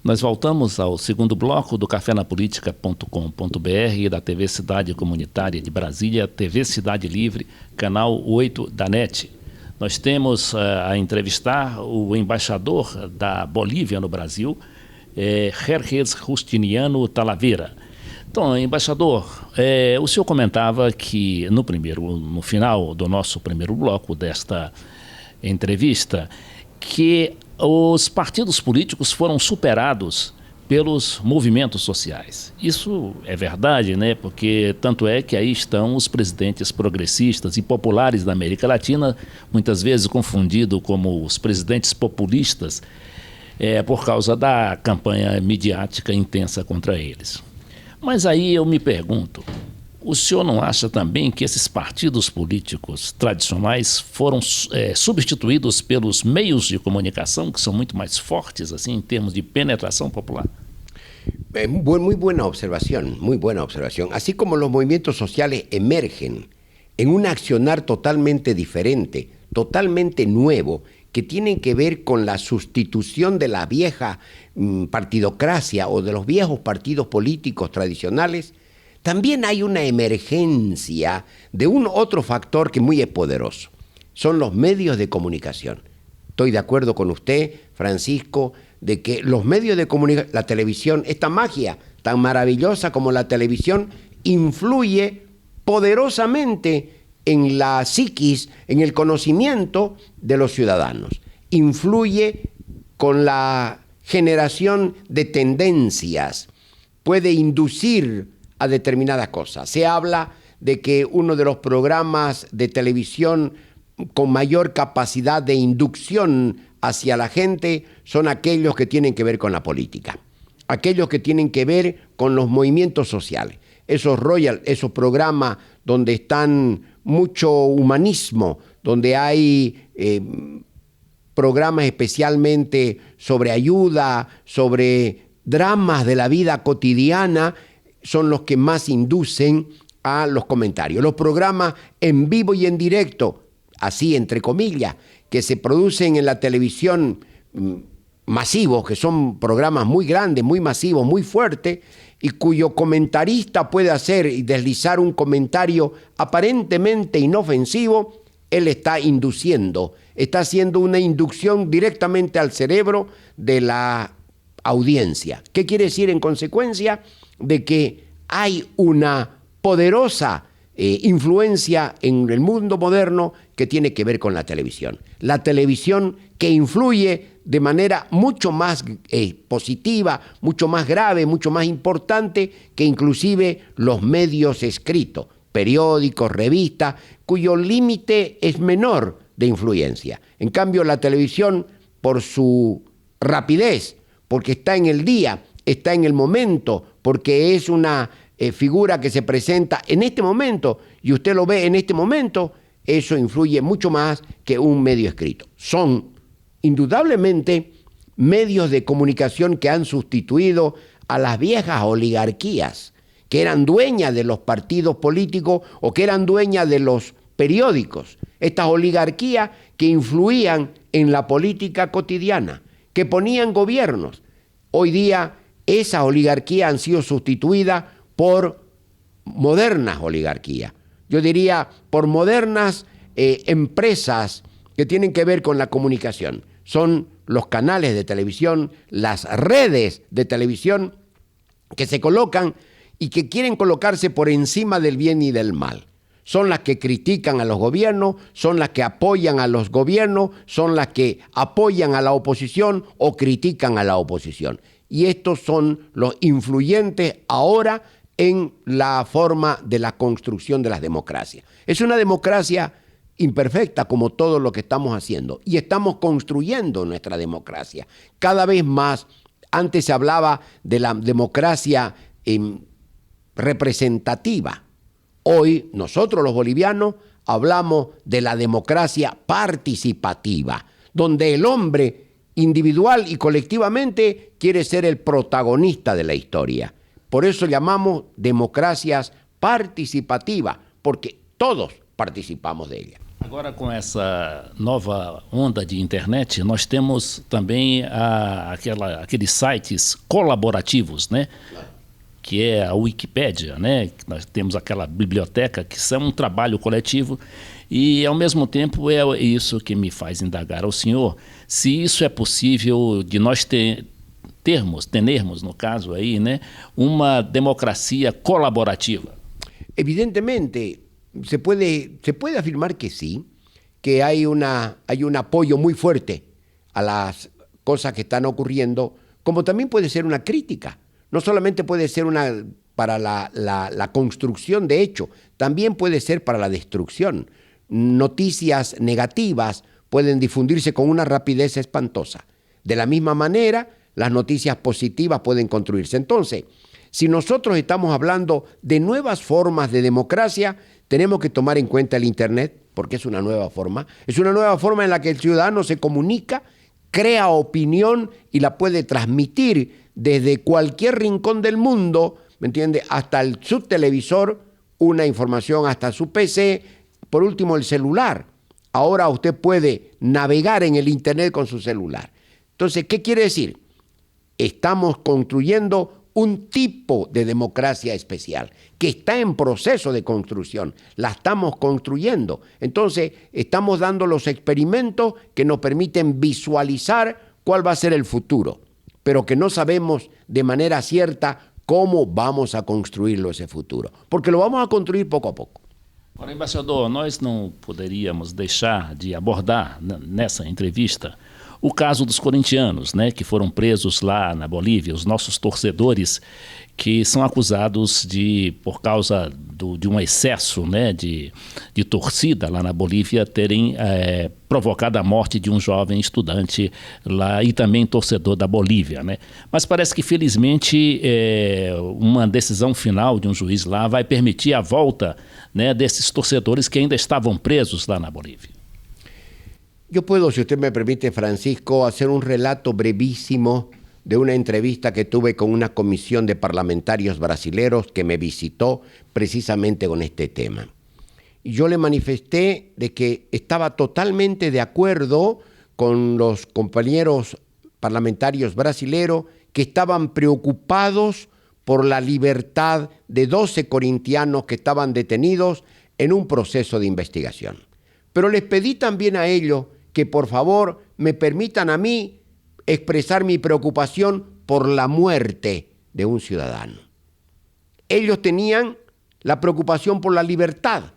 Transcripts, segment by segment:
Nós voltamos ao segundo bloco do cafénapolitica.com.br e da TV Cidade Comunitária de Brasília, TV Cidade Livre, canal 8 da NET. Nós temos a entrevistar o embaixador da Bolívia no Brasil, Jerjes Justiniano Talavera. Então, embaixador, o senhor comentava que no final do nosso primeiro bloco desta entrevista, que os partidos políticos foram superados pelos movimentos sociais. Isso é verdade, né? Porque tanto é que aí estão os presidentes progressistas e populares da América Latina, muitas vezes confundido como os presidentes populistas, por causa da campanha midiática intensa contra eles. Mas aí eu me pergunto, o senhor não acha também que esses partidos políticos tradicionais foram substituídos pelos meios de comunicação, que são muito mais fortes, assim, em termos de penetração popular? Muy buena observación, muy buena observación. Así como los movimientos sociales emergen en un accionar totalmente diferente, totalmente nuevo, que tienen que ver con la sustitución de la vieja partidocracia o de los viejos partidos políticos tradicionales, también hay una emergencia de un otro factor que muy es poderoso. Son los medios de comunicación. Estoy de acuerdo con usted, Francisco, de que los medios de comunicación, la televisión, esta magia tan maravillosa como la televisión, influye poderosamente en la psiquis, en el conocimiento de los ciudadanos. Influye con la generación de tendencias, puede inducir a determinadas cosas. Se habla de que uno de los programas de televisión con mayor capacidad de inducción hacia la gente son aquellos que tienen que ver con la política, aquellos que tienen que ver con los movimientos sociales. Esos programas donde están mucho humanismo, donde hay programas especialmente sobre ayuda, sobre dramas de la vida cotidiana, son los que más inducen a los comentarios. Los programas en vivo y en directo, así entre comillas, que se producen en la televisión masivos, que son programas muy grandes, muy masivos, muy fuertes, y cuyo comentarista puede hacer y deslizar un comentario aparentemente inofensivo, él está induciendo, está haciendo una inducción directamente al cerebro de la audiencia. ¿Qué quiere decir en consecuencia? De que hay una poderosa influencia en el mundo moderno que tiene que ver con la televisión. La televisión que influye de manera mucho más positiva, mucho más grave, mucho más importante que inclusive los medios escritos, periódicos, revistas, cuyo límite es menor de influencia. En cambio, la televisión, por su rapidez, porque está en el día, está en el momento, porque es una figura que se presenta en este momento y usted lo ve en este momento, eso influye mucho más que un medio escrito. Son indudablemente medios de comunicación que han sustituido a las viejas oligarquías que eran dueñas de los partidos políticos o que eran dueñas de los periódicos. Estas oligarquías que influían en la política cotidiana, que ponían gobiernos. Hoy día esas oligarquías han sido sustituidas por modernas oligarquías. Yo diría por modernas empresas que tienen que ver con la comunicación. Son los canales de televisión, las redes de televisión que se colocan y que quieren colocarse por encima del bien y del mal. Son las que critican a los gobiernos, son las que apoyan a los gobiernos, son las que apoyan a la oposición o critican a la oposición. Y estos son los influyentes ahora en la forma de la construcción de las democracias. Es una democracia imperfecta como todo lo que estamos haciendo y estamos construyendo nuestra democracia. Cada vez más, antes se hablaba de la democracia representativa. Hoy nosotros los bolivianos hablamos de la democracia participativa, donde el hombre individual y colectivamente quiere ser el protagonista de la historia. Por eso llamamos democracias participativas, porque todos participamos de ella. Agora, com essa nova onda de internet, nós temos também aqueles sites colaborativos, né? Que é a Wikipédia, né? Nós temos aquela biblioteca que são um trabalho coletivo e, ao mesmo tempo, é isso que me faz indagar ao senhor se isso é possível de nós termos, no caso aí, né, uma democracia colaborativa. Evidentemente, se puede afirmar que sí, que hay un apoyo muy fuerte a las cosas que están ocurriendo, como también puede ser una crítica. No solamente puede ser para la construcción de hecho, también puede ser para la destrucción. Noticias negativas pueden difundirse con una rapidez espantosa. De la misma manera, las noticias positivas pueden construirse. Entonces, si nosotros estamos hablando de nuevas formas de democracia, tenemos que tomar en cuenta el Internet, porque es una nueva forma. Es una nueva forma en la que el ciudadano se comunica, crea opinión y la puede transmitir desde cualquier rincón del mundo, ¿me entiende? Hasta su televisor, una información, hasta su PC, por último el celular. Ahora usted puede navegar en el Internet con su celular. Entonces, ¿qué quiere decir? Estamos construyendo un tipo de democracia especial que está en proceso de construcción, la estamos construyendo. Entonces, estamos dando los experimentos que nos permiten visualizar cuál va a ser el futuro, pero que no sabemos de manera cierta cómo vamos a construirlo ese futuro, porque lo vamos a construir poco a poco. Ora, embaixador, nós não poderíamos deixar de abordar nessa entrevista o caso dos corintianos, né, que foram presos lá na Bolívia, os nossos torcedores que são acusados por causa de um excesso, né, de torcida lá na Bolívia, terem provocado a morte de um jovem estudante lá e também torcedor da Bolívia, né? Mas parece que, felizmente, uma decisão final de um juiz lá vai permitir a volta, né, desses torcedores que ainda estavam presos lá na Bolívia. Yo puedo, si usted me permite, Francisco, hacer un relato brevísimo de una entrevista que tuve con una comisión de parlamentarios brasileros que me visitó precisamente con este tema. Y yo le manifesté de que estaba totalmente de acuerdo con los compañeros parlamentarios brasileros que estaban preocupados por la libertad de 12 corintianos que estaban detenidos en un proceso de investigación. Pero les pedí también a ellos que por favor me permitan a mí expresar mi preocupación por la muerte de un ciudadano. Ellos tenían la preocupación por la libertad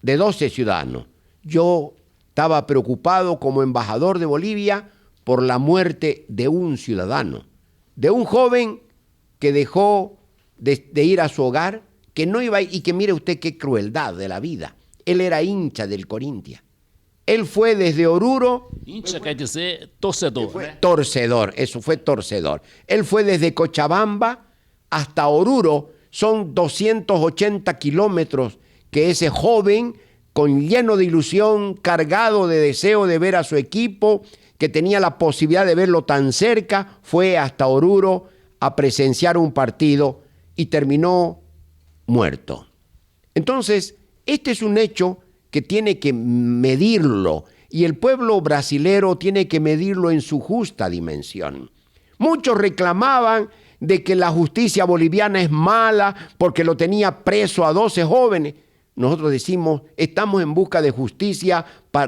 de 12 ciudadanos. Yo estaba preocupado como embajador de Bolivia por la muerte de un ciudadano, de un joven que dejó de ir a su hogar, que no iba, y que mire usted qué crueldad de la vida. Él era hincha del Corinthians. Él fue desde Oruro. Hincha quer dizer torcedor, ¿eh? Torcedor, eso fue torcedor. Él fue desde Cochabamba hasta Oruro. Son 280 kilómetros que ese joven, lleno de ilusión, cargado de deseo de ver a su equipo, que tenía la posibilidad de verlo tan cerca, fue hasta Oruro a presenciar un partido y terminó muerto. Entonces, este es un hecho que tiene que medirlo, y el pueblo brasilero tiene que medirlo en su justa dimensión. Muchos reclamaban de que la justicia boliviana es mala porque lo tenía preso a 12 jóvenes. Nosotros decimos, estamos en busca de justicia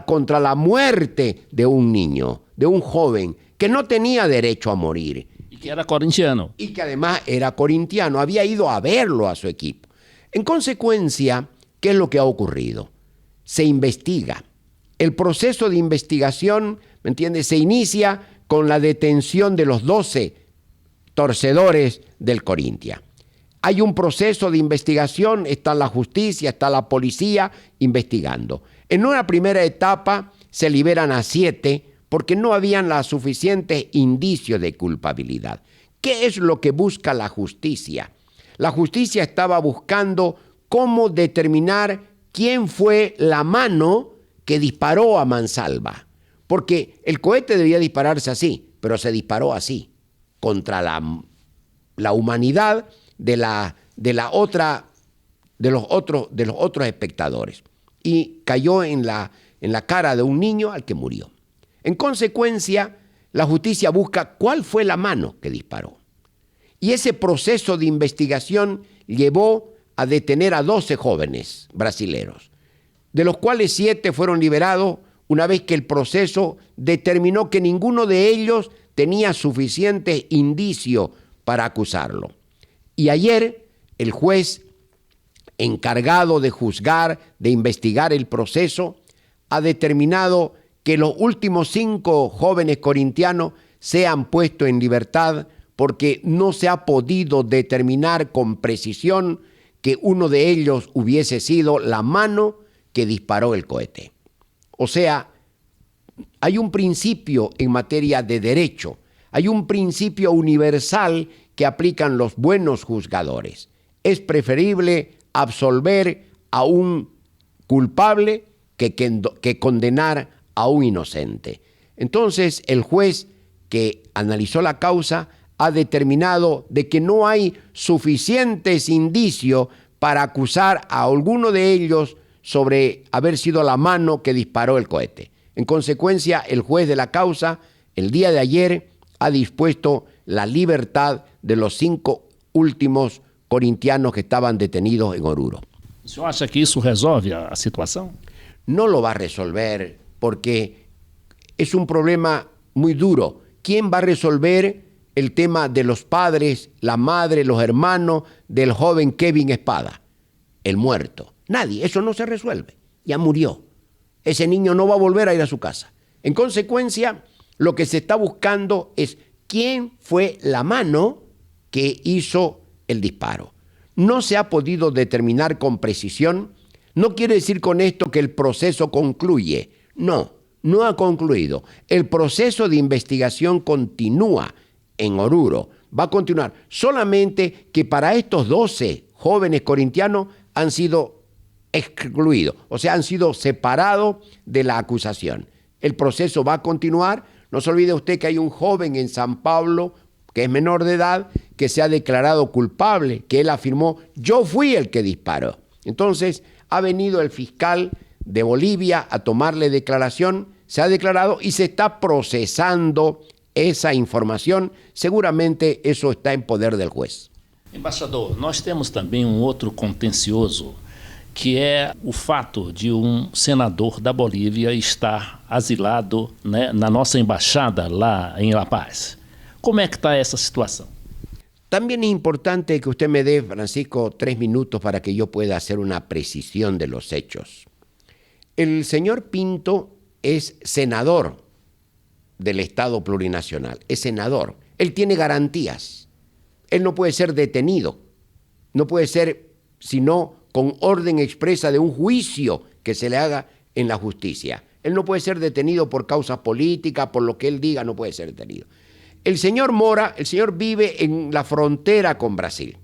contra la muerte de un niño, de un joven que no tenía derecho a morir. Y que era corintiano. Y que además era corintiano, había ido a verlo a su equipo. En consecuencia, ¿qué es lo que ha ocurrido? Se investiga. El proceso de investigación, ¿me entiendes?, se inicia con la detención de los 12 torcedores del Corinthians. Hay un proceso de investigación, está la justicia, está la policía investigando. En una primera etapa se liberan a 7 porque no habían los suficientes indicios de culpabilidad. ¿Qué es lo que busca la justicia? La justicia estaba buscando cómo determinar quién fue la mano que disparó a mansalva. Porque el cohete debía dispararse así, pero se disparó así, contra la humanidad de los otros espectadores. Y cayó en la en la cara de un niño al que murió. En consecuencia, la justicia busca cuál fue la mano que disparó. Y ese proceso de investigación llevó a detener a 12 jóvenes brasileros, de los cuales 7 fueron liberados una vez que el proceso determinó que ninguno de ellos tenía suficiente indicio para acusarlo. Y ayer el juez encargado de juzgar, de investigar el proceso, ha determinado que los últimos 5 jóvenes corintianos sean puestos en libertad porque no se ha podido determinar con precisión que uno de ellos hubiese sido la mano que disparó el cohete. O sea, hay un principio en materia de derecho, hay un principio universal que aplican los buenos juzgadores. Es preferible absolver a un culpable que condenar a un inocente. Entonces, el juez que analizó la causa ha determinado de que no hay suficientes indicios para acusar a alguno de ellos sobre haber sido la mano que disparó el cohete. En consecuencia, el juez de la causa, el día de ayer, ha dispuesto la libertad de los 5 últimos corintianos que estaban detenidos en Oruro. O senhor acha que isso resolve a situação? No lo va a resolver porque es un problema muy duro. ¿Quién va a resolver el tema de los padres, la madre, los hermanos del joven Kevin Espada? El muerto. Nadie, eso no se resuelve. Ya murió. Ese niño no va a volver a ir a su casa. En consecuencia, lo que se está buscando es quién fue la mano que hizo el disparo. No se ha podido determinar con precisión. No quiere decir con esto que el proceso concluye. No, no ha concluido. El proceso de investigación continúa en Oruro. Va a continuar. Solamente que para estos 12 jóvenes corintianos han sido excluidos, o sea, han sido separados de la acusación. El proceso va a continuar. No se olvide usted que hay un joven en San Pablo, que es menor de edad, que se ha declarado culpable, que él afirmó, yo fui el que disparó. Entonces, ha venido el fiscal de Bolivia a tomarle declaración, se ha declarado y se está procesando esa información. Seguramente eso está en poder del juez. Embaixador, nós temos também outro contencioso, que é o fato de senador da Bolívia estar asilado, né, na nossa embaixada lá em La Paz. Como é que está essa situação? También es importante que usted me dé, Francisco, 3 minutos para que yo pueda hacer una precisión de los hechos. El señor Pinto es senador del Estado Plurinacional, es senador. Él tiene garantías. Él no puede ser detenido, no puede ser sino con orden expresa de un juicio que se le haga en la justicia. Él no puede ser detenido por causas políticas, por lo que él diga, no puede ser detenido. El señor Mora, el señor vive en la frontera con Brasil.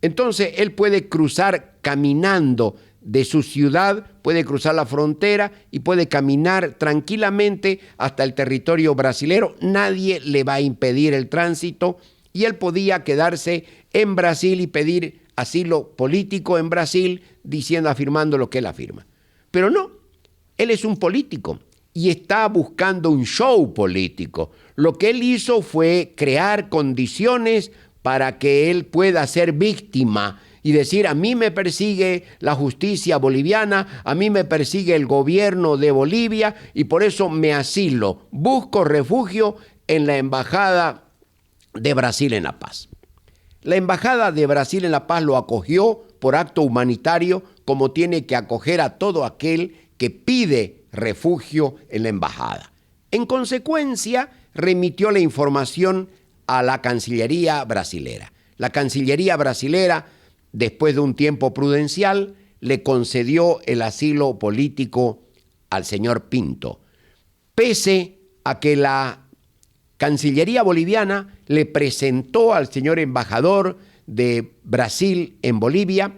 Entonces, él puede cruzar caminando de su ciudad, puede cruzar la frontera y puede caminar tranquilamente hasta el territorio brasilero. Nadie le va a impedir el tránsito y él podía quedarse en Brasil y pedir asilo político en Brasil, afirmando lo que él afirma. Pero no, él es un político y está buscando un show político. Lo que él hizo fue crear condiciones para que él pueda ser víctima y decir, a mí me persigue la justicia boliviana, a mí me persigue el gobierno de Bolivia y por eso me asilo, busco refugio en la Embajada de Brasil en La Paz. La Embajada de Brasil en La Paz lo acogió por acto humanitario, como tiene que acoger a todo aquel que pide refugio en la embajada. En consecuencia, remitió la información a la Cancillería brasilera. La Cancillería brasilera, después de un tiempo prudencial, le concedió el asilo político al señor Pinto, pese a que la Cancillería boliviana le presentó al señor embajador de Brasil en Bolivia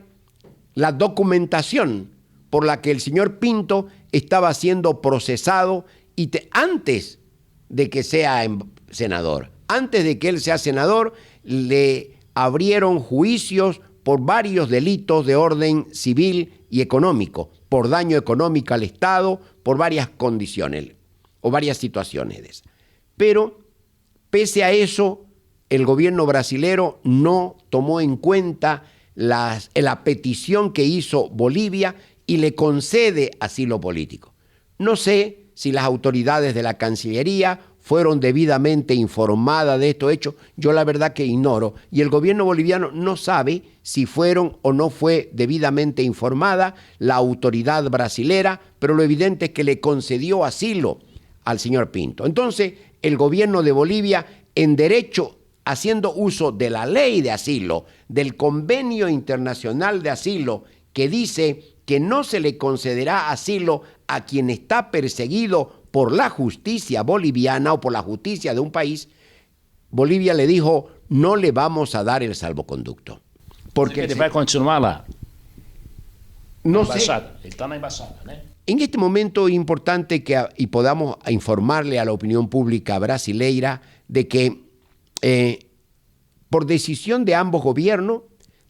la documentación por la que el señor Pinto estaba siendo procesado y antes de que sea senador. Antes de que él sea senador, le abrieron juicios por varios delitos de orden civil y económico, por daño económico al Estado, por varias condiciones o varias situaciones de esas. Pero, pese a eso, el gobierno brasilero no tomó en cuenta la petición que hizo Bolivia y le concede asilo político. No sé si las autoridades de la Cancillería fueron debidamente informadas de estos hechos, yo la verdad que ignoro, y el gobierno boliviano no sabe si fueron o no fue debidamente informada la autoridad brasilera, pero lo evidente es que le concedió asilo al señor Pinto. Entonces, el gobierno de Bolivia, en derecho, haciendo uso de la ley de asilo, del convenio internacional de asilo, que dice que no se le concederá asilo a quien está perseguido por la justicia boliviana o por la justicia de un país, Bolivia le dijo, no le vamos a dar el salvoconducto. Porque ele vai continuar lá? No sé. Ele está na embaixada, né? En este momento es importante que y podamos informarle a la opinión pública brasileira de que por decisión de ambos gobiernos,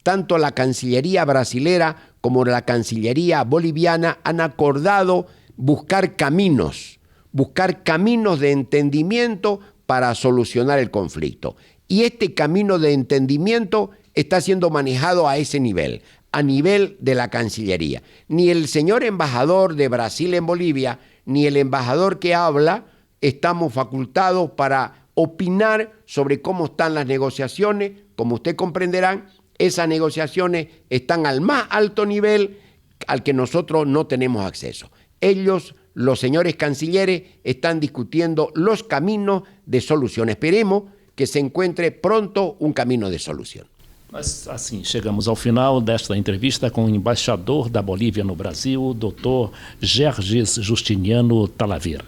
tanto la Cancillería brasilera como la Cancillería boliviana han acordado buscar caminos de entendimiento para solucionar el conflicto. Y este camino de entendimiento está siendo manejado a ese nivel, a nivel de la Cancillería. Ni el señor embajador de Brasil en Bolivia, ni el embajador que habla, estamos facultados para opinar sobre cómo están las negociaciones. Como ustedes comprenderán, esas negociaciones están al más alto nivel al que nosotros no tenemos acceso. Ellos, los señores cancilleres, están discutiendo los caminos de solución. Esperemos que se encuentre pronto um caminho de solução. Mas, assim, chegamos ao final desta entrevista com o embaixador da Bolívia no Brasil, Dr. Gerges Justiniano Talavera.